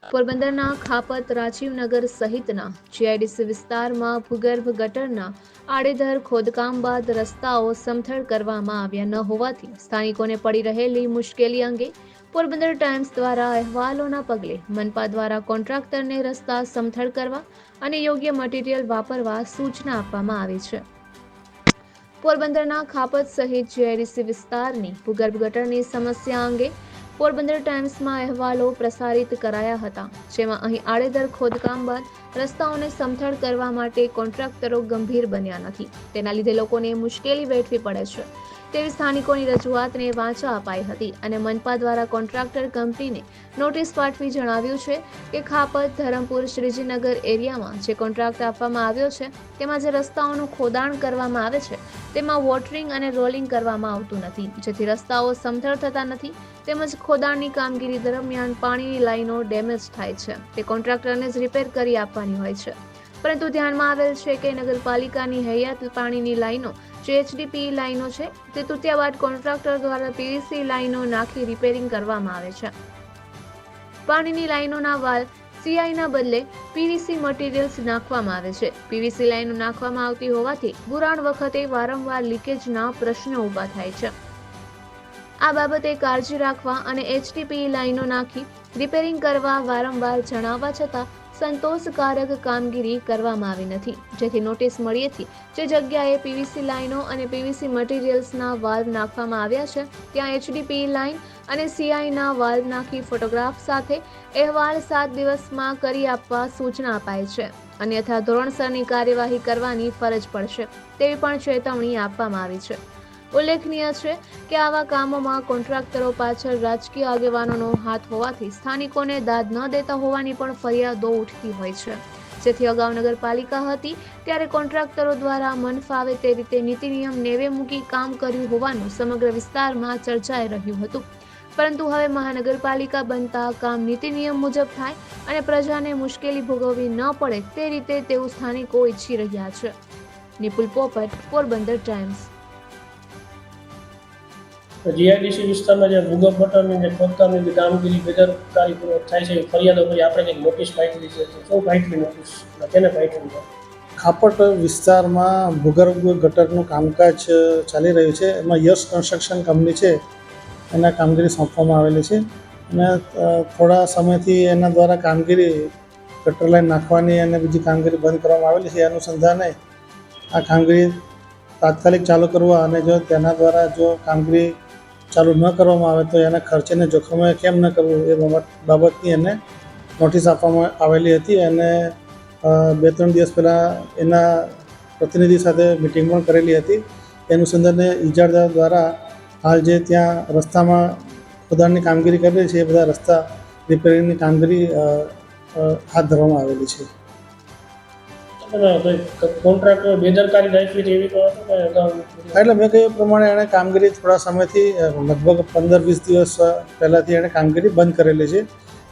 પોરબંદરના ખાપત રાજીવનગર સહિતના જીઆઈડીસી વિસ્તારમાં ભૂગર્ભ ગટરના આડેધડ ખોદકામ બાદ રસ્તાઓ સમથળ કરવામાં આવ્યા ન હોવાથી સ્થાનિકોને પડી રહેલી મુશ્કેલી અંગે પોરબંદર ટાઈમ્સ દ્વારા અહેવાલોના પગલે મનપા દ્વારા કોન્ટ્રાક્ટરને રસ્તા સમથળ કરવા અને યોગ્ય મટીરીયલ વાપરવા સૂચના આપવામાં આવી છે। પોરબંદરના ખાપત સહિત જીઆઈડીસી વિસ્તારની ભૂગર્ભ ગટરની સમસ્યા અંગે પોરબંદર ટાઈમ્સમાં અહેવાલો પ્રસારિત કરાયા હતા, જેમાં અહીં આડેધડ ખોદકામ બાદ રસ્તાઓને સમથળ કરવા માટે કોન્ટ્રાક્ટરો ગંભીર બન્યા નથી, તેના લીધે લોકોને મુશ્કેલી વેઠવી પડે છે તેવી સ્થાનિકોની રજૂઆતને વાચા અપાઈ હતી અને મનપા દ્વારા કોન્ટ્રાક્ટર કંપનીને નોટિસ પાઠવી જણાવ્યું છે કે ખાપત, ધરમપુર, શ્રીજીનગર એરિયામાં જે કોન્ટ્રાક્ટ આપવામાં આવ્યો છે તેમાં જે રસ્તાઓનું ખોદાણ કરવામાં આવે છે તેમાં વોટરિંગ અને રોલિંગ કરવામાં આવતું નથી, જેથી રસ્તાઓ સમથળ થતા નથી તેમજ ખોદાણની કામગીરી દરમિયાન પાણીની લાઈનો ડેમેજ થાય છે તે કોન્ટ્રાક્ટરને જ રિપેર કરી આપવાની હોય છે, પરંતુ ધ્યાનમાં આવેલ છે કે નગરપાલિકાની હયાત પાણીની લાઈનો જે એચડીપી લાઈનો છે તે તૂટ્યા બાદ કોન્ટ્રાક્ટર દ્વારા પીવીસી લાઈનો નાખી રિપેરિંગ કરવામાં આવે છે। પાણીની લાઈનોના વાલ સીઆઈના બદલે પીવીસી મટીરીયલ્સ નાખવામાં આવે છે। પીવીસી લાઈનો નાખવામાં આવતી હોવાથી પુરાણ વખતે વારંવાર લીકેજના પ્રશ્નો ઊભા થાય છે। આ બાબતે કાળજી રાખવા અને એચડીપી લાઈનો નાખી રિપેરિંગ કરવા વારંવાર જણાવવા છતાં સંતોષકારક કામગીરી કરવામાં આવી નથી, જેથી નોટિસ મળીએથી જે જગ્યાએ પીવીસી લાઈનો અને પીવીસી મટીરીયલ્સના વાલ્વ નાખવામાં આવ્યા છે ત્યાં એચડીપી લાઈન અને સીઆઈના વાલ્વ નાખી ફોટોગ્રાફ સાથે અહેવાલ 7 દિવસમાં કરી આપવા સૂચના અપાઈ છે, અન્યથા ધોરણસરની કાર્યવાહી કરવાની ફરજ પડશે તેવી પણ ચેતવણી આપવામાં આવી છે। ઉલ્લેખનીય છે કે આવા કામોમાં કોન્ટ્રાક્ટરો પાછળ રાજકીય આગેવાનોનો હાથ હોવાથી સ્થાનિકોને દાદ ન દેતા હોવાની પણ ફરિયાદો ઉઠતી હોય છે, જેથી અગાઉ નગરપાલિકા હતી ત્યારે કોન્ટ્રાક્ટરો દ્વારા મન ફાવે તે રીતે નીતિ નિયમ નેવે મૂકી કામ કર્યું હોવાનું સમગ્ર વિસ્તારમાં ચર્ચાઈ રહ્યું હતું, પરંતુ હવે મહાનગરપાલિકા બનતા કામ નીતિ નિયમ મુજબ થાય અને પ્રજાને મુશ્કેલી ભોગવવી ન પડે તે રીતે તેવું સ્થાનિકો ઈચ્છી રહ્યા છે। નિપુલ પોપટ, પોરબંદર ટાઈમ્સ। જીઆઈડીસી વિસ્તારમાં જે ભૂગર્ભ ગટરની જે ખોદકામની જે કામગીરી બેદરકારીપૂર્વક થાય છે એ ફરિયાદો પછી આપણે કંઈક નોટિસ પાઠવી છે, શું પાઠવી નોટિસ, કેને પાઠવી? ખાપટ વિસ્તારમાં ભૂગર્ભ ગટરનું કામકાજ ચાલી રહ્યું છે, એમાં યશ કન્સ્ટ્રક્શન કંપની છે એના કામગીરી સોંપવામાં આવેલી છે અને થોડા સમયથી એના દ્વારા કામગીરી ગટર લાઈન નાખવાની અને બીજી કામગીરી બંધ કરવામાં આવેલી છે। એ અનુસંધાને આ કામગીરી તાત્કાલિક ચાલુ કરવા અને જો તેના દ્વારા જો કામગીરી ચાલુ ન કરવામાં આવે તો એના ખર્ચને જોખમે કેમ ન કરવું એ બાબતની એને નોટિસ આપવામાં આવેલી હતી અને 2-3 દિવસ પહેલાં એના પ્રતિનિધિ સાથે મિટિંગ પણ કરેલી હતી। એ અનુસંધાને ઇજારદાર દ્વારા હાલ જે ત્યાં રસ્તામાં ખોદાણની કામગીરી કરી રહી છે એ બધા રસ્તા રિપેરિંગની કામગીરી હાથ ધરવામાં આવેલી છે। કોન્ટ્રાક્ટર બેદરકારી દાખવી એવી એટલે મેં કહ્યું પ્રમાણે એણે કામગીરી થોડા સમયથી લગભગ 15-20 દિવસ પહેલાંથી એણે કામગીરી બંધ કરેલી છે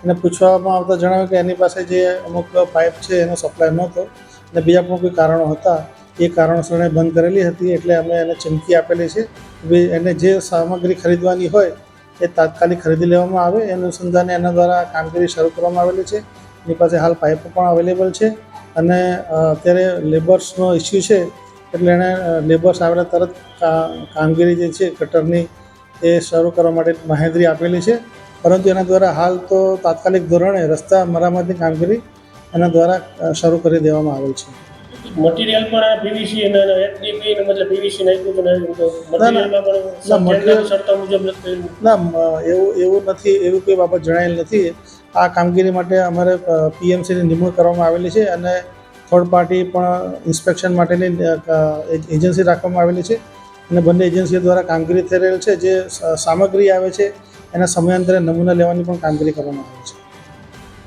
અને પૂછવામાં આવતા જણાવ્યું કે એની પાસે જે અમુક પાઇપ છે એનો સપ્લાય નહોતો અને બીજા પણ કોઈ કારણો હતા, એ કારણોસર એણે બંધ કરેલી હતી, એટલે અમે એને ચીમકી આપેલી છે કે એને જે સામગ્રી ખરીદવાની હોય એ તાત્કાલિક ખરીદી લેવામાં આવે। એ અનુસંધાને એના દ્વારા કામગીરી શરૂ કરવામાં આવેલી છે। એની પાસે હાલ પાઇપો પણ અવેલેબલ છે અને અત્યારે લેબર્સનો ઇસ્યુ છે એટલે એણે લેબર્સ આવેલા તરત કામગીરી જે છે ગટરની એ શરૂ કરવા માટે બાંહેધરી આપેલી છે, પરંતુ એના દ્વારા હાલ તો તાત્કાલિક ધોરણે રસ્તા મરામતની કામગીરી એના દ્વારા શરૂ કરી દેવામાં આવેલ છે। મટીરિયલ પણ પીવીસી અને એચડીપી મતલબ પીવીસી નાખ્યું તો મટીરિયલમાં પણ શરતો મુજબ નથી? ના, એવું નથી, એવી કોઈ બાબત જણાયેલ નથી। આ કામગીરી માટે અમારે પીએમસીની નિમણૂક કરવામાં આવેલી છે અને થર્ડ પાર્ટી પણ ઇન્સ્પેક્શન માટેની એજન્સી રાખવામાં આવેલી છે અને બંને એજન્સીઓ દ્વારા કામગીરી થઈ રહેલ છે। જે સામગ્રી આવે છે એના સમયાંતરે નમૂના લેવાની પણ કામગીરી કરવામાં આવે છે।